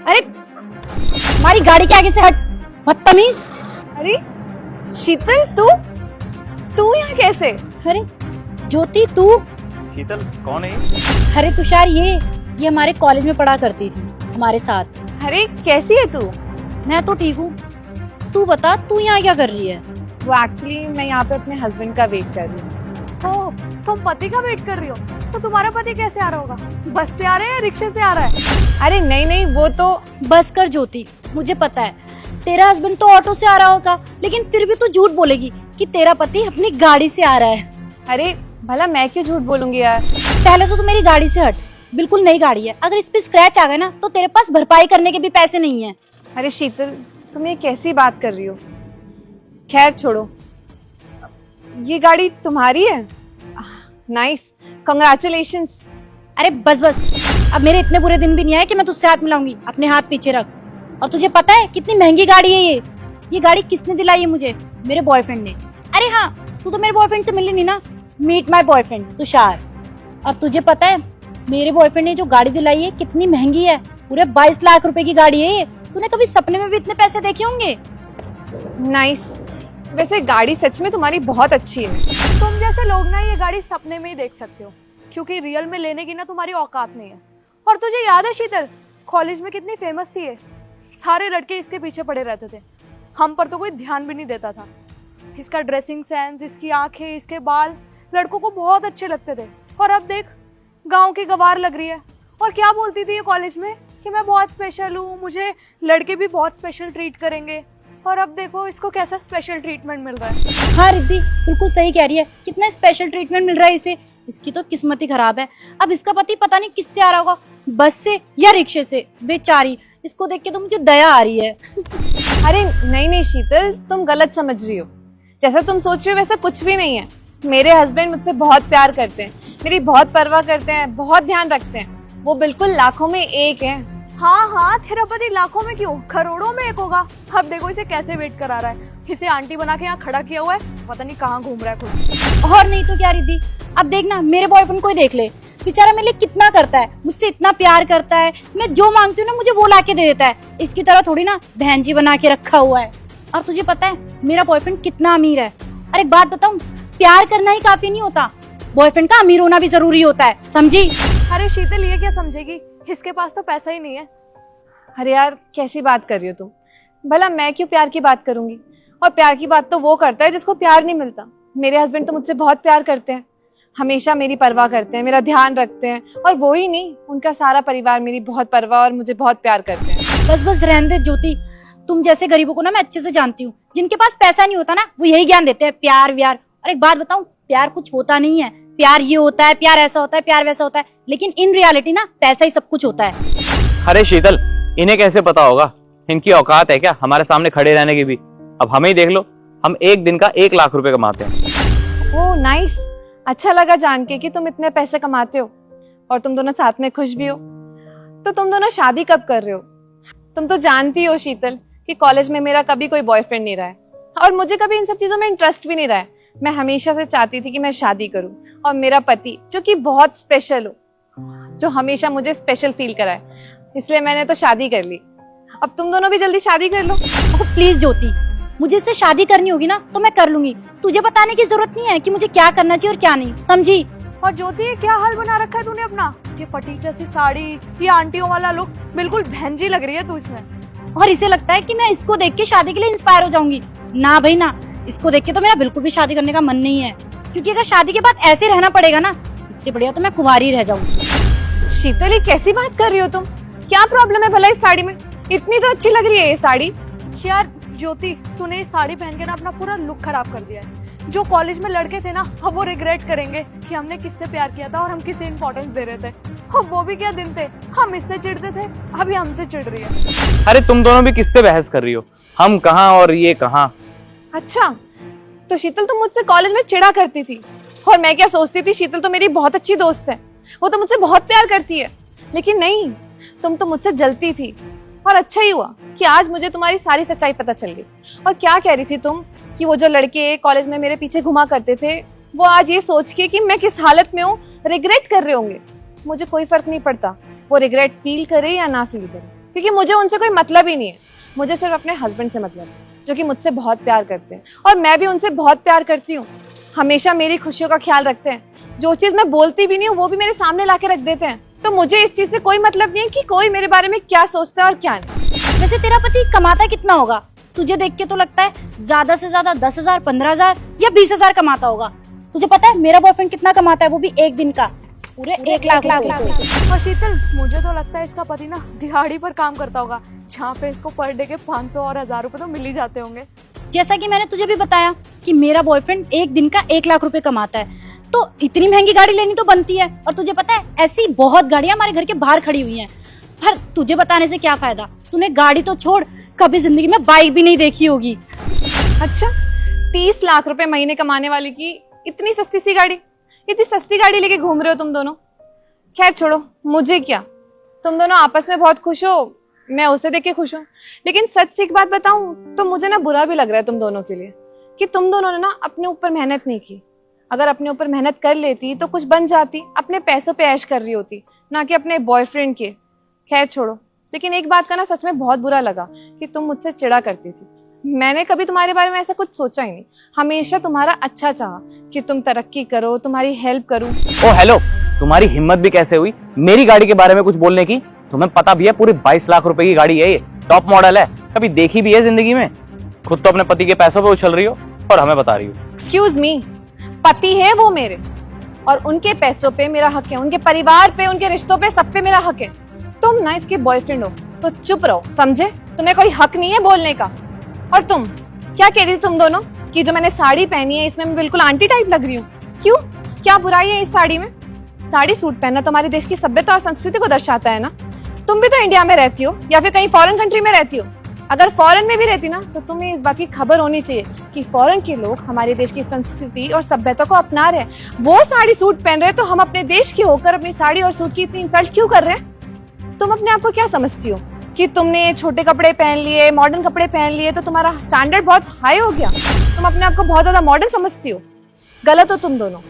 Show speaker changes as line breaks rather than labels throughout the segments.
अरे हमारी गाड़ी के आगे से हट, बदतमीज।
अरे शीतल, तू तू यहाँ कैसे?
अरे ज्योति तू?
शीतल कौन है ये?
अरे तुषार, ये हमारे कॉलेज में पढ़ा करती थी हमारे साथ।
अरे कैसी है तू?
मैं तो ठीक हूँ, तू बता तू यहाँ क्या कर रही है?
वो एक्चुअली मैं यहाँ पे अपने हस्बैंड का वेट कर रही हूँ।
ओह, तुम पति का वेट कर रही हो? तो तुम्हारा पति कैसे आ रहा होगा? बस से आ रहा है या रिक्शे से आ रहा है?
अरे नहीं नहीं, वो तो
बस कर ज्योति, मुझे पता है तेरा हस्बैंड तो ऑटो से आ रहा होगा, लेकिन फिर भी तू झूठ बोलेगी कि तेरा पति अपनी गाड़ी से आ रहा है।
अरे भला मैं क्यों झूठ बोलूंगी यार?
पहले तो तू मेरी गाड़ी से हट, बिल्कुल नई गाड़ी है, अगर इस पे स्क्रैच आ गए ना तो तेरे पास भरपाई करने के भी पैसे नहीं है।
अरे शीतल, तुम ये कैसी बात कर रही हो? खैर छोड़ो, ये गाड़ी तुम्हारी है? Nice, congratulations.
अरे बस बस, अब मेरे इतने बुरे दिन भी नहीं आए कि मैं तुझसे हाथ मिलाऊंगी, अपने हाथ पीछे रख। और तुझे पता है कितनी महंगी गाड़ी है ये गाड़ी किसने दिलाई है मुझे? मेरे बॉयफ्रेंड ने। अरे हाँ, तू तो मेरे बॉयफ्रेंड से मिली नहीं ना, मीट माय बॉयफ्रेंड तुषार। और तुझे पता है मेरे बॉयफ्रेंड ने जो गाड़ी दिलाई है कितनी महंगी है, पूरे 22 लाख रुपए की गाड़ी है ये। तूने कभी सपने में भी इतने पैसे देखे होंगे?
नाइस, वैसे गाड़ी सच में तुम्हारी बहुत अच्छी है।
तुम जैसे लोग ना ये गाड़ी सपने में ही देख सकते हो, क्योंकि रियल में लेने की ना तुम्हारी औकात नहीं है। और तुझे याद है शीतल, कॉलेज में कितनी फेमस थी ये, सारे लड़के इसके पीछे पड़े रहते थे, हम पर तो कोई ध्यान भी नहीं देता था। इसका ड्रेसिंग सेंस, इसकी आंखें, इसके बाल लड़कों को बहुत अच्छे लगते थे। और अब देख, गांव की गवार लग रही है। और क्या बोलती थी ये कॉलेज में कि मैं बहुत स्पेशल हूँ, मुझे लड़के भी बहुत स्पेशल ट्रीट करेंगे। और अब देखो इसको कैसा स्पेशल ट्रीटमेंट मिल रहा है।
हाँ रिद्धि बिल्कुल सही कह रही है, कितना स्पेशल ट्रीटमेंट मिल रहा है इसे। इसकी तो किस्मत ही खराब है। अब इसका पति पता नहीं किससे आ रहा होगा, बस से या रिक्शे से। बेचारी, इसको देख के तो मुझे दया आ रही है।
अरे नहीं नहीं शीतल, तुम गलत समझ रही हो। जैसा तुम सोच रही हो वैसा कुछ भी नहीं है। मेरे हस्बैंड मुझसे बहुत प्यार करते हैं, मेरी बहुत परवाह करते हैं, बहुत ध्यान रखते हैं। वो बिल्कुल लाखों में एक है।
हाँ हाँ, तेरा पति लाखों में क्यों, करोड़ों में एक होगा। अब देखो इसे कैसे वेट करा रहा है, इसे आंटी बना के यहाँ खड़ा किया हुआ है, पता नहीं कहाँ घूम रहा है खुद।
और नहीं तो क्या रिद्धि, अब देखना मेरे बॉयफ्रेंड को ही देख ले, बेचारा मेरे लिए कितना करता है, मुझसे इतना प्यार करता है। मैं जो मांगती हूँ ना मुझे वो लाके दे देता है। इसकी तरह थोड़ी ना बहन जी बना के रखा हुआ है। और तुझे पता है मेरा बॉयफ्रेंड कितना अमीर है। और एक बात बताऊं, प्यार करना ही काफी नहीं होता, बॉयफ्रेंड का अमीर होना भी जरूरी होता है, समझी?
अरे शीतल, ये क्या समझेगी, इसके पास तो पैसा ही नहीं है।
अरे यार कैसी बात कर रही हो तुम? भला मैं क्यों प्यार की बात करूंगी? और प्यार की बात तो वो करता है जिसको प्यार नहीं मिलता। मेरे हस्बैंड तो मुझसे बहुत प्यार करते हैं, हमेशा मेरी परवाह करते हैं, मेरा ध्यान रखते हैं। और वो ही नहीं, उनका सारा परिवार मेरी बहुत परवाह और मुझे बहुत प्यार करते हैं।
बस बस रहने दे ज्योति, तुम जैसे गरीबों को ना मैं अच्छे से जानती हूँ। जिनके पास पैसा नहीं होता ना वो यही ज्ञान देते हैं, प्यार व्यार। और एक बात बताऊं, प्यार कुछ होता नहीं है। प्यार ये होता है, प्यार ऐसा होता है, प्यार वैसा होता है, लेकिन इन रियलिटी ना पैसा ही सब कुछ होता है।
अरे शीतल, इन्हें कैसे पता होगा? इनकी औकात है क्या हमारे सामने खड़े रहने की भी? अब हमें ही देख लो, हम एक दिन का 1 लाख रुपए कमाते हैं।
ओह नाइस, अच्छा लगा जान के कि तुम इतने पैसे कमाते हो और तुम दोनों साथ में खुश भी हो। तो तुम दोनों शादी कब कर रहे हो? तुम तो जानती हो शीतल कि कॉलेज में मेरा कभी कोई बॉयफ्रेंड नहीं रहा है और मुझे कभी इन सब चीजों में इंटरेस्ट भी नहीं रहा है। मैं हमेशा से चाहती थी कि मैं शादी करूं और मेरा पति जो कि बहुत स्पेशल हो, जो हमेशा मुझे स्पेशल फील कराए, इसलिए मैंने तो शादी कर ली। अब तुम दोनों भी जल्दी शादी कर लो।
प्लीज ज्योति, मुझे इससे शादी करनी होगी ना तो मैं कर लूंगी, तुझे बताने की जरूरत नहीं है कि मुझे क्या करना चाहिए और क्या नहीं, समझी?
और ज्योति, ये क्या हाल बना रखा है तूने अपना, ये फटीचर सी साड़ी, ये आंटियों वाला लुक, बिल्कुल बहन जी लग रही है तू इसमें।
और इसे लगता है कि मैं इसको देख के शादी के लिए इंस्पायर हो जाऊंगी। ना भाई ना, इसको देख के तो मेरा बिल्कुल भी शादी करने का मन नहीं है, क्योंकि अगर शादी के बाद ऐसे रहना पड़ेगा ना, इससे बढ़िया तो मैं कुंवारी रह जाऊंगी।
शीतल, ये कैसी बात कर रही हो तुम? क्या प्रॉब्लम है भला इस साड़ी में? इतनी तो अच्छी लग रही है ये साड़ी।
यार ज्योति, तूने ये साड़ी पहन के ना अपना पूरा लुक खराब कर दिया है। जो कॉलेज में लड़के थे ना, अब वो रिग्रेट करेंगे कि हमने किससे प्यार किया था और हम किसे इंपॉर्टेंस दे रहे थे। और वो भी क्या दिन थे, हम इससे चिढ़ते थे, अभी हमसे चिढ़ रही है।
अरे तुम दोनों भी किससे बहस कर रही हो? हम कहाँ और ये कहाँ?
अच्छा, तो शीतल तुम मुझसे कॉलेज में चिढ़ा करती थी और मैं क्या सोचती थी, शीतल तो मेरी बहुत अच्छी दोस्त है, वो तो मुझसे बहुत प्यार करती है। लेकिन नहीं, तुम तो मुझसे जलती थी। और अच्छा ही हुआ कि आज मुझे तुम्हारी सारी सच्चाई पता चल गई। और क्या कह रही थी तुम कि वो जो लड़के कॉलेज में मेरे पीछे घुमा करते थे, वो आज ये सोच के कि मैं किस हालत में हूँ रिग्रेट कर रहे होंगे। मुझे कोई फर्क नहीं पड़ता, वो रिग्रेट फील करे या ना फील करे, क्योंकि मुझे उनसे कोई मतलब ही नहीं है। मुझे सिर्फ अपने हस्बैंड से मतलब है, जो कि मुझसे बहुत प्यार करते हैं और मैं भी उनसे बहुत प्यार करती हूँ। हमेशा मेरी खुशियों का ख्याल रखते हैं। जो चीज मैं बोलती भी नहीं हूँ वो भी मेरे सामने लाके रख देते हैं। तो मुझे इस चीज से कोई मतलब नहीं है कि कोई मेरे बारे में क्या सोचता है और क्या नहीं।
वैसे तेरा पति कमाता कितना होगा? तुझे देख के तो लगता है ज्यादा से ज्यादा 10,000, 15,000 या 20,000 कमाता होगा। तुझे पता है मेरा बॉयफ्रेंड कितना कमाता है? वो भी एक दिन का पूरे 1 लाख रुपए।
और शीतल, मुझे तो लगता है इसका पति ना दिहाड़ी पर काम करता होगा, जहाँ पे इसको पर डे के 500 और 1000 रुपए तो मिल ही जाते होंगे।
जैसा कि मैंने तुझे भी बताया कि मेरा बॉयफ्रेंड एक दिन का 1 लाख रुपए कमाता है, तो इतनी महंगी गाड़ी लेनी तो बनती है। और तुझे पता है ऐसी बहुत गाड़ियां हमारे घर के बाहर खड़ी हुई हैं। पर तुझे बताने से क्या फायदा? तूने गाड़ी तो छोड़, कभी जिंदगी में बाइक भी नहीं देखी होगी।
अच्छा, 30 लाख रुपए महीने कमाने वाली की इतनी सस्ती सी गाड़ी, इतनी सस्ती गाड़ी लेके घूम रहे हो तुम दोनों। खैर छोड़ो, मुझे क्या, तुम दोनों आपस में बहुत खुश हो, मैं उसे देख के खुश हूँ। लेकिन सच एक बात बताऊं तो मुझे ना बुरा भी लग रहा है तुम दोनों के लिए, कि तुम दोनों ने ना अपने ऊपर मेहनत नहीं की। अगर अपने ऊपर मेहनत कर लेती तो कुछ बन जाती, अपने पैसों पे ऐश कर रही होती, ना कि अपने बॉयफ्रेंड के। खैर छोड़ो, लेकिन एक बात का ना सच में बहुत बुरा लगा कि तुम मुझसे चिढ़ा करती थी। मैंने कभी तुम्हारे बारे में ऐसा कुछ सोचा ही नहीं। हमेशा तुम्हारा अच्छा चाहा कि तुम तरक्की करो, तुम्हारी हेल्प करूं।
ओ हेलो, तुम्हारी हिम्मत भी कैसे हुई मेरी गाड़ी के बारे में कुछ बोलने की? तुम्हें पता भी है पूरी 22 लाख रुपए की गाड़ी है ये, टॉप मॉडल है, कभी देखी भी है जिंदगी में? खुद तो अपने पति के पैसों पे उछल रही हो और हमें बता रही हो।
एक्सक्यूज मी, पति है वो मेरे, और उनके पैसों पे मेरा हक है, उनके परिवार पे, उनके रिश्तों पे, सब पे मेरा हक है। तुम ना इसके बॉयफ्रेंड हो तो चुप रहो, समझे? तुम्हें कोई हक नहीं है बोलने का। और तुम क्या कह रही थी तुम दोनों कि जो मैंने साड़ी पहनी है इसमें मैं बिल्कुल आंटी टाइप लग रही हूँ? क्यों, क्या बुराई है इस साड़ी में? साड़ी सूट पहनना तो हमारे देश की सभ्यता और संस्कृति को दर्शाता है ना। तुम भी तो इंडिया में रहती हो या फिर कहीं फॉरेन कंट्री में रहती हो। अगर फॉरेन में भी रहती ना तो तुम्हें इस बात की खबर होनी चाहिए कि फॉरेन के लोग हमारे देश की संस्कृति और सभ्यता को अपना रहे हैं। वो साड़ी सूट पहन रहे हैं तो हम अपने देश के होकर अपनी साड़ी और सूट की इतनी इंसल्ट क्यों कर रहे हैं? तुम अपने आप को क्या समझती हो कि तुमने छोटे कपड़े पहन लिए, मॉडर्न कपड़े पहन लिए तो तुम्हारा स्टैंडर्ड बहुत हाई हो गया? तुम अपने आप को बहुत ज्यादा मॉडर्न समझती हो। गलत हो तुम दोनों।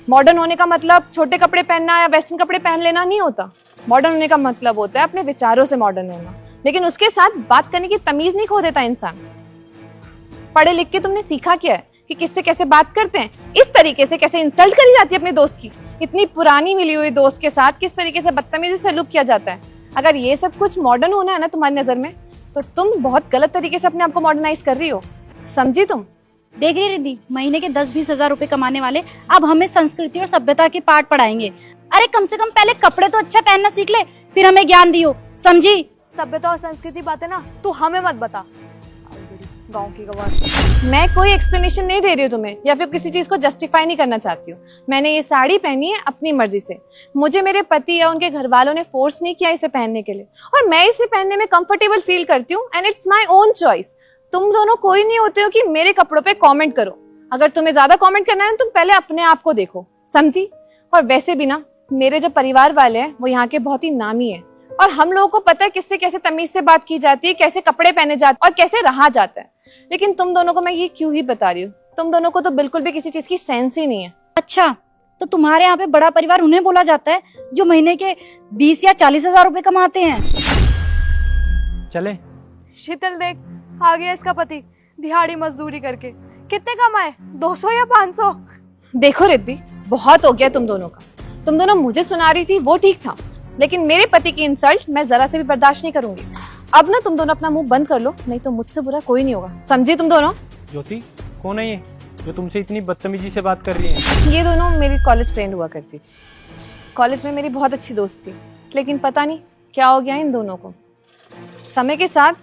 मॉडर्न होने का मतलब छोटे कपड़े पहनना या वेस्टर्न कपड़े पहन लेना नहीं होता। मॉडर्न होने का मतलब होता है अपने विचारों से मॉडर्न होना, लेकिन उसके साथ बात करने की तमीज नहीं खो देता इंसान। पढ़े लिख के तुमने सीखा क्या है कि किससे कैसे बात करते हैं, इस तरीके से कैसे इंसल्ट करी जाती है अपने दोस्त की, इतनी पुरानी मिली हुई दोस्त के साथ किस तरीके से बदतमीजी से सलूक किया जाता है। अगर ये सब कुछ मॉडर्न होना है ना तुम्हारी नजर में, तो तुम बहुत गलत तरीके से अपने आप को मॉडर्नाइज कर रही हो, समझी तुम?
देख रही रिद्धि, महीने के 10-20 हजार रुपए कमाने वाले अब हमें संस्कृति और सभ्यता के पाठ पढ़ाएंगे। अरे कम से कम पहले कपड़े तो अच्छा पहनना सीख ले, फिर हमें ज्ञान दियो, समझी?
सभ्यता और संस्कृति बातें ना तू हमें मत बता, गाँव की गवार।
मैं कोई एक्सप्लेनेशन नहीं दे रही हूँ तुम्हें या फिर किसी चीज को जस्टिफाई नहीं करना चाहती हूँ। मैंने ये साड़ी पहनी है अपनी मर्जी से, मुझे मेरे पति या उनके घर वालों ने फोर्स नहीं किया इसे पहनने के लिए, और मैं इसे पहनने में कंफर्टेबल फील करती हूँ and it's my own choice. तुम दोनों कोई नहीं होते हो कि मेरे कपड़ों पे कमेंट करो। अगर तुम्हें ज्यादा कमेंट करना है तुम पहले अपने आप को देखो, समझी? और वैसे भी ना मेरे जो परिवार वाले हैं वो यहाँ के बहुत ही नामी है, और हम लोगों को पता है किससे कैसे तमीज से बात की जाती है, कैसे कपड़े पहने जाते हैं और कैसे रहा जाता है। लेकिन तुम दोनों को मैं ये क्यों ही बता रही हूँ, तुम दोनों को तो बिल्कुल भी किसी चीज की सेंस ही नहीं है।
अच्छा, तो तुम्हारे यहाँ पे बड़ा परिवार उन्हें बोला जाता है जो महीने के 20 या 40 हजार रुपए कमाते हैं।
चले
शीतल देख, आ गया इसका पति दिहाड़ी मजदूरी करके। कितने कमाए, 200 या 500?
देखो रिद्धि, बहुत हो गया तुम दोनों का। तुम दोनों मुझे सुना रही थी वो ठीक था, लेकिन मेरे पति की इंसल्ट मैं जरा से भी बर्दाश्त नहीं करूंगी। अब ना तुम दोनों अपना मुंह बंद कर लो, नहीं तो मुझसे बुरा कोई नहीं होगा, समझे तुम दोनों?
ज्योति, कौन है ये जो तुमसे इतनी बदतमीजी से बात कर रही है?
ये दोनों मेरी कॉलेज फ्रेंड हुआ करती थी। कॉलेज में मेरी बहुत अच्छी दोस्त थी, लेकिन पता नहीं क्या हो गया इन दोनों को। समय के साथ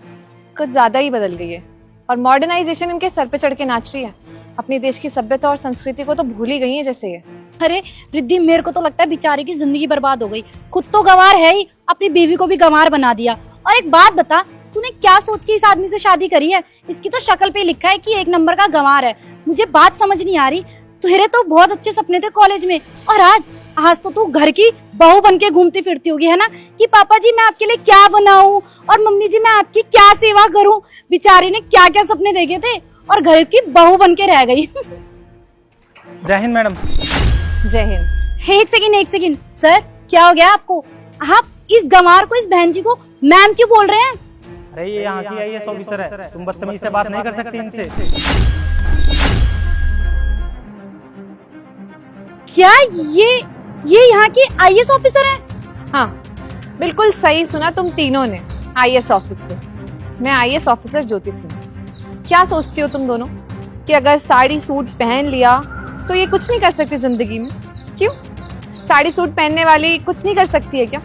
कुछ ज्यादा ही बदल गई है और मॉडर्नाइजेशन इनके सर पे चढ़ के नाच रही है। अपने देश की सभ्यता और संस्कृति को तो भूल ही गई है जैसे ये।
अरे रिद्धि, मेरे को तो लगता है बेचारे की जिंदगी बर्बाद हो गई। खुद तो गंवार है ही, अपनी बीवी को भी गंवार बना दिया। और एक बात बता, तूने क्या सोच के इस आदमी से शादी करी है? इसकी तो शक्ल पे लिखा है कि 1 नंबर का गंवार है। मुझे बात समझ नहीं आ रही। तुहरे तो बहुत अच्छे सपने थे कॉलेज में, और आज तो तू घर की बहू बन के घूमती फिरती होगी, है ना? कि पापा जी मैं आपके लिए क्या बनाऊं और मम्मी जी मैं आपकी क्या सेवा करूं। बेचारी ने क्या क्या सपने देखे थे और घर की बहू बन के रह गई।
जय हिंद मैडम।
जय हिंद।
एक सेकंड सर, क्या हो गया आपको? आप इस गंवार को, इस बहन जी को मैम क्यों बोल रहे हैं?
अरे ये यहाँ की आईएएस ऑफिसर है, तुम बदतमीजी से बात नहीं कर सकती इनसे।
क्या ये यहाँ की आईएएस ऑफिसर है?
हाँ, बिल्कुल सही सुना तुम तीनों ने, आईएएस ऑफिसर। मैं आईएएस ऑफिसर ज्योति सिंह। क्या सोचती हो तुम दोनों कि अगर साड़ी सूट पहन लिया तो ये कुछ नहीं कर सकती जिंदगी में? क्यों? साड़ी सूट पहनने वाली कुछ नहीं कर सकती है क्या?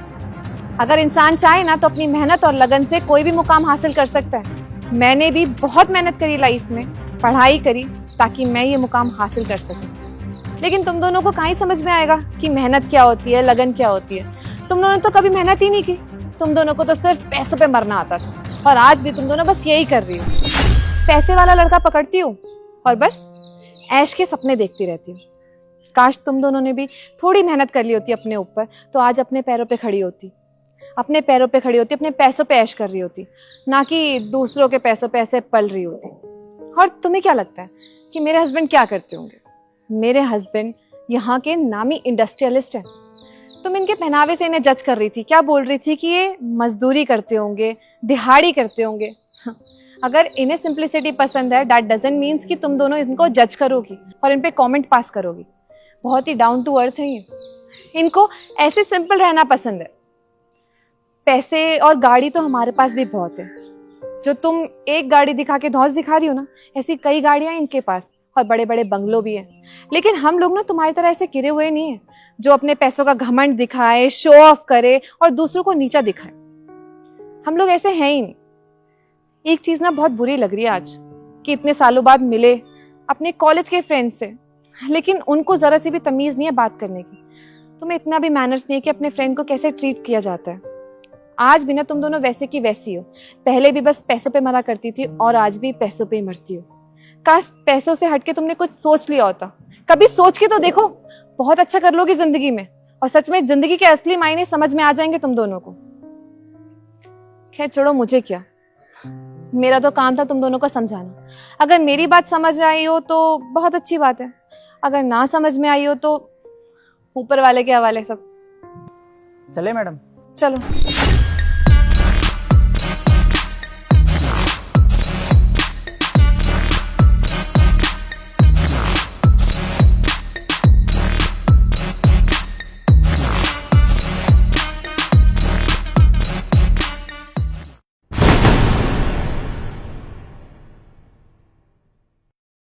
अगर इंसान चाहे ना तो अपनी मेहनत और लगन से कोई भी मुकाम हासिल कर सकता है। मैंने भी बहुत मेहनत करी लाइफ में, पढ़ाई करी ताकि मैं ये मुकाम हासिल कर सकूं। लेकिन तुम दोनों को कहीं समझ में आएगा कि मेहनत क्या होती है, लगन क्या होती है। तुम दोनों ने तो कभी मेहनत ही नहीं की। तुम दोनों को तो सिर्फ पैसों पे मरना आता था, और आज भी तुम दोनों बस यही कर रही हो। पैसे वाला लड़का पकड़ती हो और बस ऐश के सपने देखती रहती हो। काश तुम दोनों ने भी थोड़ी मेहनत कर ली होती अपने ऊपर, तो आज अपने पैरों पे खड़ी होती, अपने पैरों पे खड़ी होती, अपने पैसों पे ऐश कर रही होती, ना कि दूसरों के पैसों पे ऐसे पल रही होती। और तुम्हें क्या लगता है कि मेरे हस्बैंड क्या करते होंगे? मेरे हस्बैंड यहाँ के नामी इंडस्ट्रियलिस्ट हैं। तुम इनके पहनावे से इन्हें जज कर रही थी, क्या बोल रही थी कि ये मजदूरी करते होंगे, दिहाड़ी करते होंगे। अगर इन्हें सिंप्लिसिटी पसंद है, दैट डजंट मीन्स कि तुम दोनों इनको जज करोगी और इन पे कमेंट पास करोगी। बहुत ही डाउन टू अर्थ है ये। इनको ऐसे सिंपल रहना पसंद है। पैसे और गाड़ी तो हमारे पास भी बहुत है। जो तुम एक गाड़ी दिखा के धौंस दिखा रही हो ना, ऐसी कई गाड़ियां इनके पास, और बड़े बड़े बंगलों भी हैं। लेकिन हम लोग ना तुम्हारी तरह ऐसे गिरे हुए नहीं है जो अपने पैसों का घमंड दिखाए, शो ऑफ करे और दूसरों को नीचा दिखाए। हम लोग ऐसे हैं ही नहीं। एक चीज ना बहुत बुरी लग रही है आज, कि इतने सालों बाद मिले अपने कॉलेज के फ्रेंड से, लेकिन उनको जरा सी भी तमीज नहीं है बात करने की। तुम्हें इतना भी मैनर्स नहीं है कि अपने फ्रेंड को कैसे ट्रीट किया जाता है। आज भी ना तुम दोनों वैसे की वैसी हो। पहले भी बस पैसों पे मरा करती थी और आज भी पैसों पे ही मरती हो। काश पैसों से हटके तुमने कुछ सोच लिया होता। कभी सोच के तो देखो, बहुत अच्छा कर लोगी जिंदगी में, और सच में जिंदगी के असली मायने समझ में आ जाएंगे तुम दोनों को। खैर छोड़ो, मुझे क्या, मेरा तो काम था तुम दोनों को समझाना। अगर मेरी बात समझ में आई हो तो बहुत अच्छी बात है, अगर ना समझ में आई हो तो ऊपर वाले के हवाले सब।
चले मैडम?
चलो।